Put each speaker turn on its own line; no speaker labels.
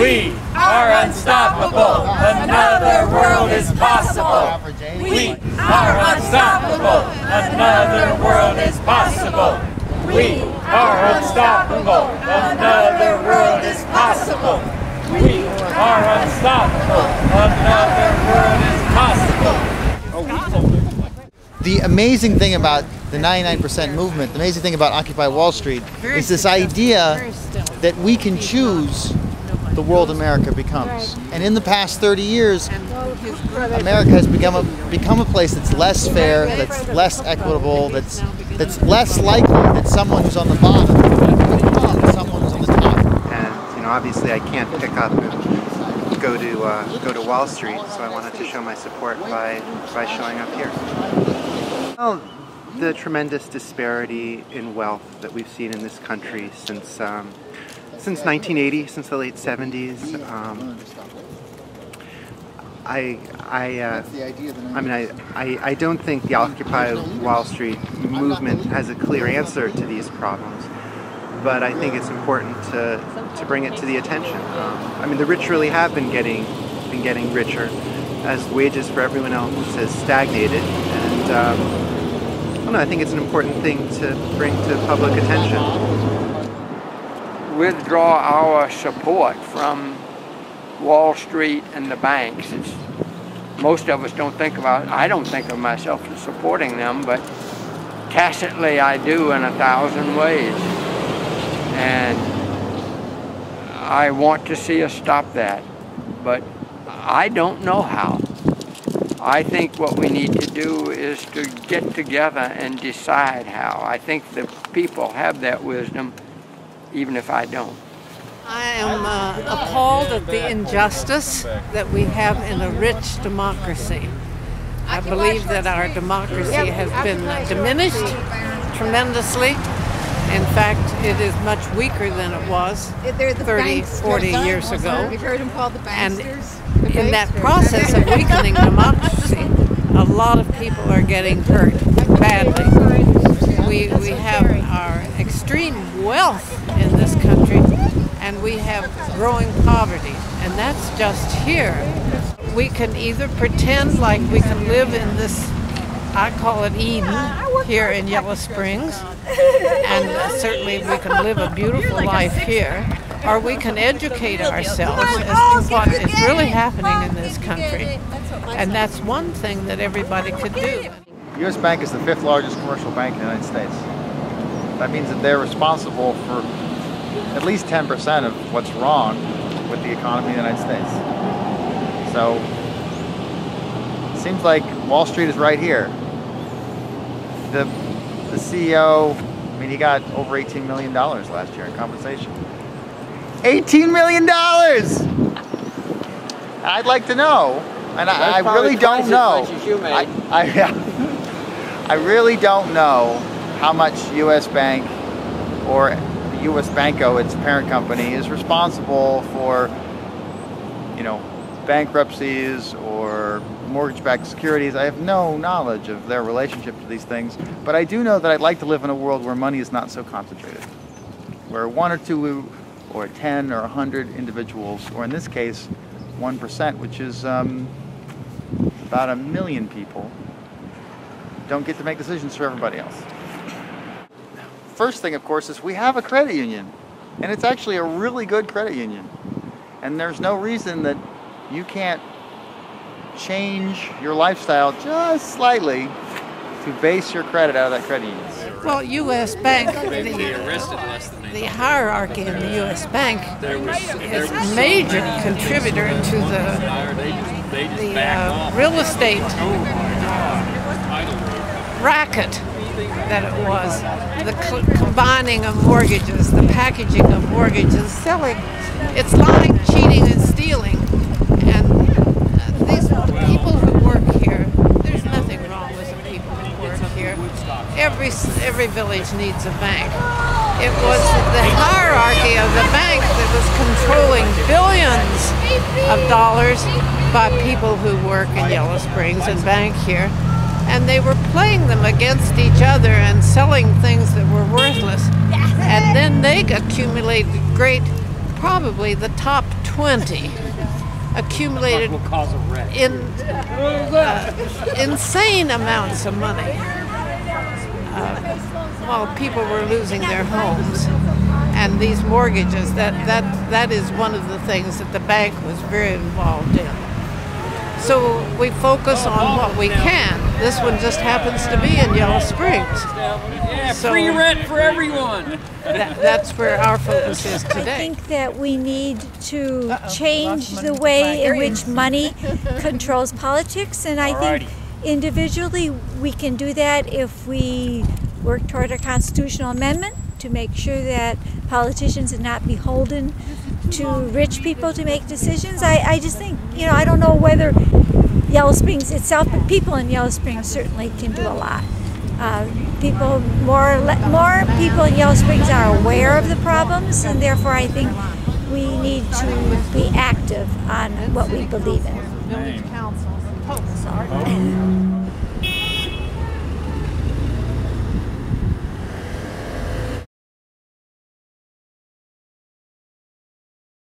We are unstoppable. Another world is possible. We are unstoppable. Another world is possible. We are unstoppable. Another world is possible. We are unstoppable. Another world is possible.
The amazing thing about the 99% movement, the amazing thing about Occupy Wall Street is this idea that we can choose the world America becomes. And in the past 30 years, America has become a place that's less fair, that's less equitable, that's less likely that someone who's on the bottom will become someone who's on the top.
And obviously I can't pick up and go to Wall Street, so I wanted to show my support by showing up here. Well, the tremendous disparity in wealth that we've seen in this country since 1980, since the late 70s. I don't think the Occupy Wall Street movement has a clear answer to these problems, but I think it's important to bring it to the attention. The rich really have been getting richer as wages for everyone else has stagnated, and I think it's an important thing to bring to public attention.
Withdraw our support from Wall Street and the banks. Most of us don't think about it. I don't think of myself as supporting them, but tacitly I do in 1,000 ways. And I want to see us stop that, but I don't know how. I think what we need to do is to get together and decide how. I think the people have that wisdom, even if I don't.
I am appalled at the injustice that we have in a rich democracy. I believe that our democracy has been diminished tremendously. In fact, it is much weaker than it was 30, 40 years ago. And in that process of weakening democracy, a lot of people are getting hurt badly. We have our extreme wealth in this country, and we have growing poverty, and that's just here. We can either pretend like we can live in this, I call it Eden, here in Yellow Springs, and certainly we can live a beautiful life here, or we can educate ourselves as to what is really happening in this country. And that's one thing that everybody could do.
U.S. Bank is the 5th largest commercial bank in the United States. That means that they're responsible for at least 10% of what's wrong with the economy of the United States. So it seems like Wall Street is right here. The CEO, he got over $18 million last year in compensation. $18 million! I'd like to know, and I really don't know. I really don't know how much U.S. Bank or U.S. Banco, its parent company, is responsible for, bankruptcies or mortgage-backed securities. I have no knowledge of their relationship to these things, but I do know that I'd like to live in a world where money is not so concentrated, where 1 or 2 or 10 or 100 individuals, or in this case 1%, which is about 1 million people, don't get to make decisions for everybody else. First thing, of course, is we have a credit union, and it's actually a really good credit union, and there's no reason that you can't change your lifestyle just slightly to base your credit out of that credit union.
Well, U.S. Bank, the hierarchy in the U.S. Bank is a major contributor to the real estate racket that it was. The combining of mortgages, the packaging of mortgages, selling. It's lying, cheating, and stealing. And these people who work here, there's nothing wrong with the people who work here. Every village needs a bank. It was the hierarchy of the bank that was controlling billions of dollars by people who work in Yellow Springs and bank here. And they were playing them against each other and selling things that were worthless. And then they accumulated great probably the top 20 accumulated insane amounts of money while people were losing their homes. And these mortgages, that is one of the things that the bank was very involved in. So we focus on what we can. This one just happens to be in Yellow Springs.
Yeah,
So
free rent for everyone.
That's where our focus is
I
today.
think that we need to change the way in which money controls politics, and I think individually we can do that if we work toward a constitutional amendment to make sure that politicians are not beholden to rich people to make decisions. I just think, I don't know whether Yellow Springs itself, but people in Yellow Springs certainly can do a lot. More people in Yellow Springs are aware of the problems, and therefore I think we need to be active on what we believe in.
Village councils,